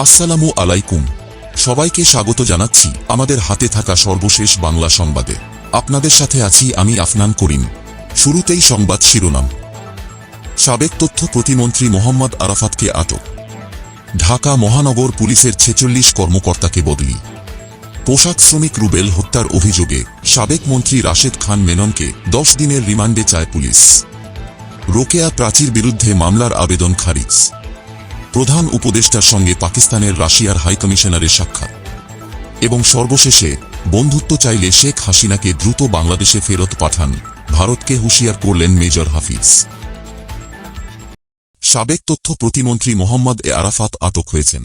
আসসালামু আলাইকুম, সবাইকে স্বাগত জানাচ্ছি আমাদের হাতে থাকা সর্বশেষ বাংলা সংবাদে। আপনাদের সাথে আছি আমি আফনান করিম। শুরুতেই সংবাদ শিরোনাম। সাবেক তথ্য প্রতিমন্ত্রী মোহাম্মদ আরাফাতকে আটক। ঢাকা মহানগর পুলিশের ৪৬ কর্মকর্তাকে বদলি। পোশাক শ্রমিক রুবেল হত্যার অভিযোগে সাবেক মন্ত্রী রাশেদ খান মেননকে ১০ দিনের রিমান্ডে চায় পুলিশ। রোকেয়া প্রাচীর বিরুদ্ধে মামলার আবেদন খারিজ। প্রধান উপদেষ্টার সঙ্গে পাকিস্তানের রাশিয়ার হাইকমিশনারের সাক্ষাৎ। এবং সর্বশেষে বন্ধুত্ব চাইলে শেখ হাসিনাকে দ্রুত বাংলাদেশে ফেরত পাঠান, ভারতকে হুঁশিয়ার করলেন মেজর হাফিজ। সাবেক তথ্য প্রতিমন্ত্রী মোহাম্মদ আরাফাত আটক হয়েছেন।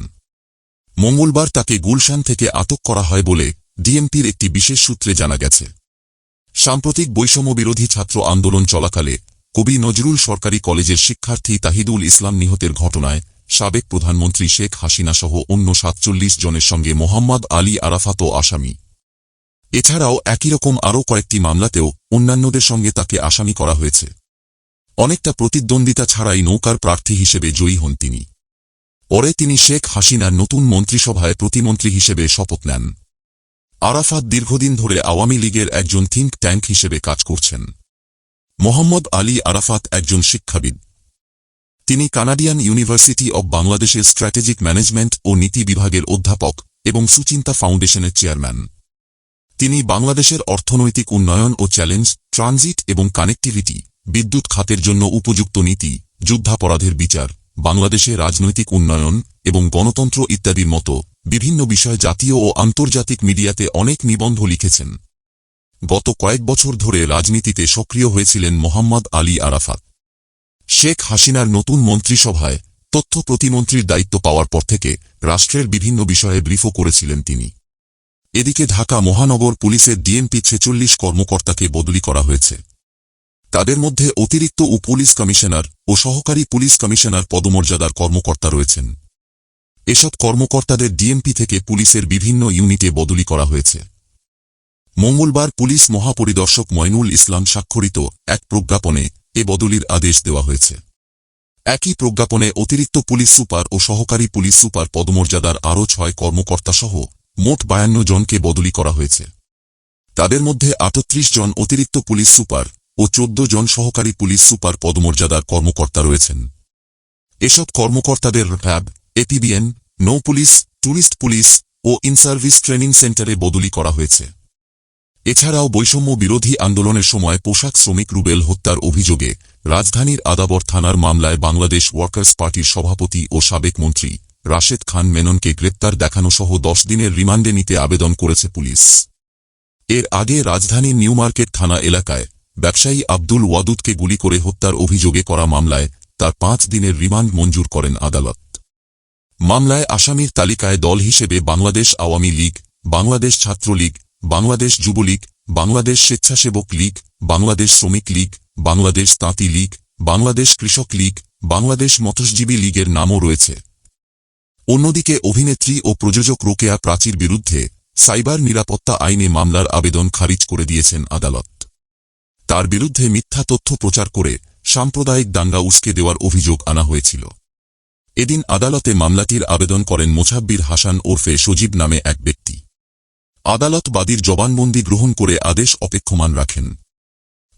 মঙ্গলবার তাকে গুলশান থেকে আটক করা হয় বলে ডিএমপির একটি বিশেষ সূত্রে জানা গেছে। সাম্প্রতিক বৈষম্যবিরোধী ছাত্র আন্দোলন চলাকালে কবি নজরুল সরকারি কলেজের শিক্ষার্থী তাহিদুল ইসলাম নিহতের ঘটনায় সাবেক প্রধানমন্ত্রী শেখ হাসিনা সহ অন্য ৪৭ জনের সঙ্গে মোহাম্মদ আলী আরাফাতও আসামি। এছাড়াও একই রকম আরও কয়েকটি মামলাতেও অন্যান্যদের সঙ্গে তাকে আসামি করা হয়েছে। অনেকটা প্রতিদ্বন্দ্বিতা ছাড়াই নৌকার প্রার্থী হিসেবে জয়ী হন তিনি। পরে তিনি শেখ হাসিনার নতুন মন্ত্রিসভায় প্রতিমন্ত্রী হিসেবে শপথ নেন। আরাফাত দীর্ঘদিন ধরে আওয়ামী লীগের একজন থিঙ্ক ট্যাঙ্ক হিসেবে কাজ করছেন। মোহাম্মদ আলী আরাফাত একজন শিক্ষাবিদ। তিনি কানাডিয়ান ইউনিভার্সিটি অব বাংলাদেশের স্ট্র্যাটেজিক ম্যানেজমেন্ট ও নীতি বিভাগের অধ্যাপক এবং সুচিন্তা ফাউন্ডেশনের চেয়ারম্যান। তিনি বাংলাদেশের অর্থনৈতিক উন্নয়ন ও চ্যালেঞ্জ, ট্রানজিট এবং কানেক্টিভিটি, বিদ্যুৎ খাতের জন্য উপযুক্ত নীতি, যুদ্ধাপরাধের বিচার, বাংলাদেশে রাজনৈতিক উন্নয়ন এবং গণতন্ত্র ইত্যাদির মতো বিভিন্ন বিষয় জাতীয় ও আন্তর্জাতিক মিডিয়াতে অনেক নিবন্ধ লিখেছেন। গত কয়েক বছর ধরে রাজনীতিতে সক্রিয় হয়েছিলেন মোহাম্মদ আলী আরাফাত। শেখ হাসিনার নতুন মন্ত্রিসভায় তথ্য প্রতিমন্ত্রীর দায়িত্ব পাওয়ার পর থেকে রাষ্ট্রের বিভিন্ন বিষয়ে ব্রিফও করেছিলেন তিনি। এদিকে ঢাকা মহানগর পুলিশের ডিএমপি ৪৬ কর্মকর্তাকে বদলি করা হয়েছে। তাদের মধ্যে অতিরিক্ত পুলিশ কমিশনার ও সহকারী পুলিশ কমিশনার পদমর্যাদার কর্মকর্তা রয়েছেন। এসব কর্মকর্তাদের ডিএমপি থেকে পুলিশের বিভিন্ন ইউনিটে বদলি করা হয়েছে। মঙ্গলবার পুলিশ মহাপরিদর্শক ময়নুল ইসলাম স্বাক্ষরিত এক প্রজ্ঞাপনে এ বদলির আদেশ দেওয়া হয়েছে। একই প্রজ্ঞাপনে অতিরিক্ত পুলিশ সুপার ও সহকারী পুলিশ সুপার পদমর্যাদার আরও ৬ কর্মকর্তাসহ মোট ৫২ জনকে বদলি করা হয়েছে। তাদের মধ্যে ৩৮ জন অতিরিক্ত পুলিশ সুপার ও ১৪ জন সহকারী পুলিশ সুপার পদমর্যাদার কর্মকর্তা রয়েছেন। এসব কর্মকর্তাদের র্যাব, এপিবিএন, নৌ পুলিশ, ট্যুরিস্ট পুলিশ ও ইনসার্ভিস ট্রেনিং সেন্টারে বদলি করা হয়েছে। এছাড়াও বৈষম্য বিরোধী আন্দোলনের সময় পোশাক শ্রমিক রুবেল হত্যার অভিযোগে রাজধানীর আদাবর থানার মামলায় বাংলাদেশ ওয়ার্কার্স পার্টির সভাপতি ও সাবেক মন্ত্রী রাশেদ খান মেননকে গ্রেপ্তার দেখানোসহ ১০ দিনের রিমান্ডে নিতে আবেদন করেছে পুলিশ। এর আগে রাজধানীর নিউমার্কেট থানা এলাকায় ব্যবসায়ী আব্দুল ওয়াদুদকে গুলি করে হত্যার অভিযোগে করা মামলায় তার ৫ দিনের রিমান্ড মঞ্জুর করেন আদালত। মামলায় আসামির তালিকায় দল হিসেবে বাংলাদেশ আওয়ামী লীগ, বাংলাদেশ ছাত্রলীগ, বাংলাদেশ যুবলীগ, বাংলাদেশ স্বেচ্ছাসেবক লীগ, বাংলাদেশ শ্রমিক লীগ, বাংলাদেশ তাঁতি লীগ, বাংলাদেশ কৃষক লীগ, বাংলাদেশ মৎস্যজীবী লীগের নামও রয়েছে। অন্যদিকে অভিনেত্রী ও প্রযোজক রোকেয়া প্রাচীর বিরুদ্ধে সাইবার নিরাপত্তা আইনে মামলার আবেদন খারিজ করে দিয়েছেন আদালত। তার বিরুদ্ধে মিথ্যা তথ্য প্রচার করে সাম্প্রদায়িক দাঙ্গা উস্কে দেওয়ার অভিযোগ আনা হয়েছিল। এদিন আদালতে মামলাটির আবেদন করেন মোছাব্বির হাসান ওরফে সজীব নামে এক ব্যক্তি। আদালত বাদীর জবানবন্দি গ্রহণ করে আদেশ অপেক্ষমান রাখেন।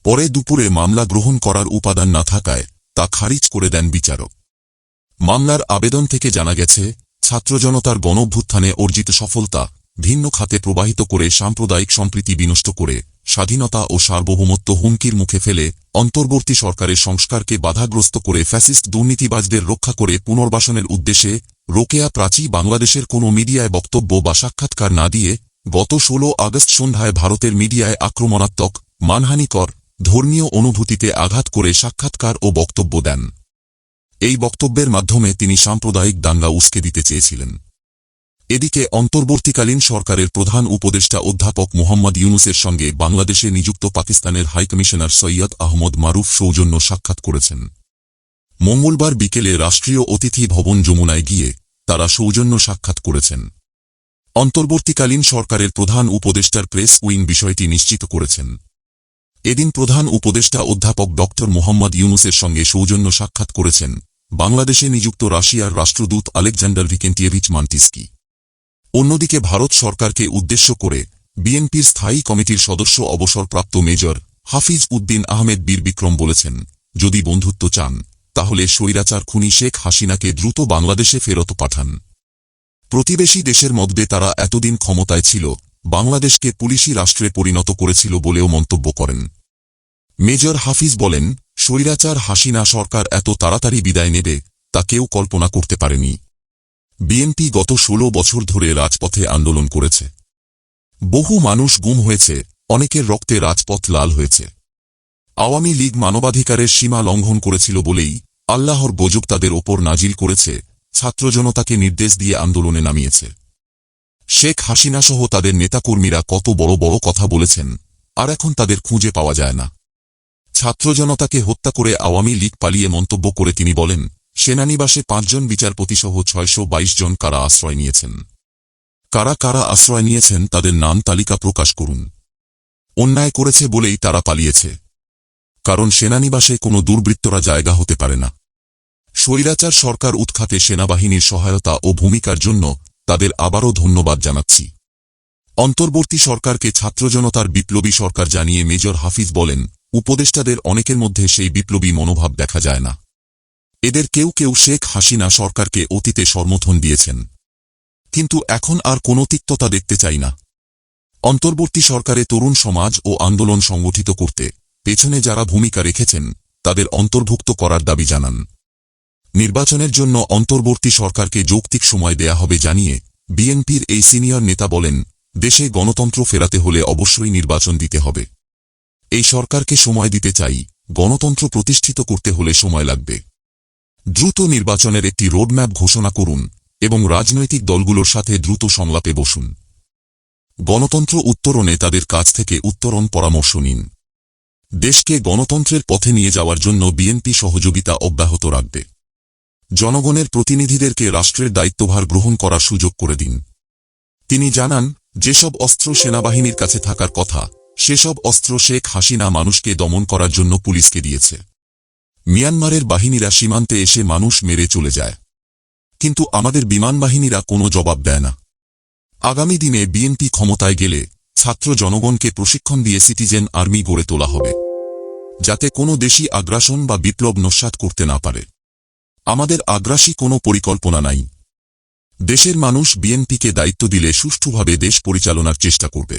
পরে দুপুরে মামলা গ্রহণ করার উপাদান না থাকায় তা খারিজ করে দেন বিচারক। মামলার আবেদন থেকে জানা গেছে, ছাত্রজনতার গণঅভ্যুত্থানে অর্জিত সফলতা ভিন্ন খাতে প্রবাহিত করে সাম্প্রদায়িক সম্প্রীতি বিনষ্ট করে স্বাধীনতা ও সার্বভৌমত্ব হুমকির মুখে ফেলে অন্তর্বর্তী সরকারের সংস্কারকে বাধাগ্রস্ত করে ফ্যাসিস্ট দুর্নীতিবাজদের রক্ষা করে পুনর্বাসনের উদ্দেশ্যে রোকেয়া প্রাচী বাংলাদেশের কোনো মিডিয়ায় বক্তব্য বা সাক্ষাৎকার না দিয়ে গত ১৬ আগস্ট সন্ধ্যায় ভারতের মিডিয়ায় আক্রমণাত্মক, মানহানিকর, ধর্মীয় অনুভূতিতে আঘাত করে সাক্ষাৎকার ও বক্তব্য দেন। এই বক্তব্যের মাধ্যমে তিনি সাম্প্রদায়িক দাঙ্গা উস্কে দিতে চেয়েছিলেন। এদিকে অন্তর্বর্তীকালীন সরকারের প্রধান উপদেষ্টা অধ্যাপক মোহাম্মদ ইউনূসের সঙ্গে বাংলাদেশে নিযুক্ত পাকিস্তানের হাইকমিশনার সৈয়দ আহমদ মারুফ সৌজন্য সাক্ষাৎ করেছেন। মঙ্গলবার বিকেলে রাষ্ট্রীয় অতিথি ভবন যমুনায় গিয়ে তারা সৌজন্য সাক্ষাৎ করেছেন। অন্তর্বর্তীকালীন সরকারের প্রধান উপদেষ্টার প্রেস উইং বিষয়টি নিশ্চিত করেছেন। এদিন প্রধান উপদেষ্টা অধ্যাপক ড মোহাম্মদ ইউনূসের সঙ্গে সৌজন্য সাক্ষাৎ করেছেন বাংলাদেশে নিযুক্ত রাশিয়ার রাষ্ট্রদূত আলেকজান্ডার ভিকেন্টিয়েভিচ মান্টিস্কি। অন্যদিকে ভারত সরকারকে উদ্দেশ্য করে বিএনপির স্থায়ী কমিটির সদস্য অবসরপ্রাপ্ত মেজর হাফিজ উদ্দিন আহমেদ বীর বিক্রম বলেছেন, যদি বন্ধুত্ব চান তাহলে স্বৈরাচার খুনি শেখ হাসিনাকে দ্রুত বাংলাদেশে ফেরত পাঠান। প্রতিবেশী দেশের মধ্যে তারা এতদিন ক্ষমতায় ছিল, বাংলাদেশকে পুলিশি রাষ্ট্রে পরিণত করেছিল বলেও মন্তব্য করেন। মেজর হাফিজ বলেন, স্বৈরাচার হাসিনা সরকার এত তাড়াতাড়ি বিদায় নেবে তা কেউ কল্পনা করতে পারেনি। বিএনপি গত ১৬ বছর ধরে রাজপথে আন্দোলন করেছে। বহু মানুষ গুম হয়েছে, অনেকের রক্তে রাজপথ লাল হয়েছে। আওয়ামী লীগ মানবাধিকারের সীমা লঙ্ঘন করেছিল বলেই আল্লাহর গজব তাদের ওপর নাজিল করেছে, ছাত্র জনতাকে নির্দেশ দিয়ে আন্দোলনে নামিয়েছে। শেখ হাসিনাসহ তাদের নেতাকর্মীরা কত বড় বড় কথা বলেছেন, আর এখন তাদের খুঁজে পাওয়া যায় না। ছাত্র জনতাকে হত্যা করে আওয়ামী লীগ পালিয়ে মন্তব্য করে তিনি বলেন, সেনানিবাসে ৫ জন বিচারপতিসহ ৬২২ জন কারা আশ্রয় নিয়েছেন। কারা কারা আশ্রয় নিয়েছেন তাদের নাম তালিকা প্রকাশ করুন। অন্যায় করেছে বলেই তারা পালিয়েছে, কারণ সেনানিবাসে কোনো দুর্বৃত্তরা জায়গা হতে পারে না। স্বৈরাচার সরকার উৎখাতে সেনাবাহিনীর সহায়তা ও ভূমিকার জন্য তাদের আবারও ধন্যবাদ জানাচ্ছি। অন্তর্বর্তী সরকারকে ছাত্র জনতার বিপ্লবী সরকার জানিয়ে মেজর হাফিজ বলেন, উপদেষ্টাদের অনেকের মধ্যে সেই বিপ্লবী মনোভাব দেখা যায় না। এদের কেউ কেউ শেখ হাসিনা সরকারকে অতীতে সমর্থন দিয়েছেন, কিন্তু এখন আর কোনো তিক্ততা দেখতে চাই না। অন্তর্বর্তী সরকারে তরুণ সমাজ ও আন্দোলন সংগঠিত করতে পেছনে যারা ভূমিকা রেখেছেন তাদের অন্তর্ভুক্ত করার দাবি জানান। নির্বাচনের জন্য অন্তর্বর্তী সরকারকে যৌক্তিক সময় দেয়া হবে জানিয়ে বিএনপির এই সিনিয়র নেতা বলেন, দেশে গণতন্ত্র ফেরাতে হলে অবশ্যই নির্বাচন দিতে হবে। এই সরকারকে সময় দিতে চাই, গণতন্ত্র প্রতিষ্ঠিত করতে হলে সময় লাগবে। দ্রুত নির্বাচনের একটি রোডম্যাপ ঘোষণা করুন এবং রাজনৈতিক দলগুলোর সাথে দ্রুত সংলাপে বসুন। গণতন্ত্র উত্তরণে তাদের কাছ থেকে উত্তরণ পরামর্শ নিন। দেশকে গণতন্ত্রের পথে নিয়ে যাওয়ার জন্য বিএনপি সহযোগিতা অব্যাহত রাখবে। জনগণের প্রতিনিধিদেরকে রাষ্ট্রের দায়িত্বভার গ্রহণ করার সুযোগ করে দিন। তিনি জানান, যেসব অস্ত্র সেনাবাহিনীর কাছে থাকার কথা সেসব অস্ত্র শেখ হাসিনা মানুষকে দমন করার জন্য পুলিশকে দিয়েছে। মিয়ানমারের বাহিনীরা সীমান্তে এসে মানুষ মেরে চলে যায়, কিন্তু আমাদের বিমান বাহিনীরা কোনো জবাব দেয় না। আগামী দিনে বিএনপি ক্ষমতায় গেলে ছাত্র জনগণকে প্রশিক্ষণ দিয়ে সিটিজেন আর্মি গড়ে তোলা হবে, যাতে কোনো দেশি আগ্রাসন বা বিপ্লব নস্যাৎ করতে না পারে। আমাদের আগ্রাসী কোনো পরিকল্পনা নাই। দেশের মানুষ বিএনপিকে দায়িত্ব দিলে সুষ্ঠুভাবে দেশ পরিচালনার চেষ্টা করবে।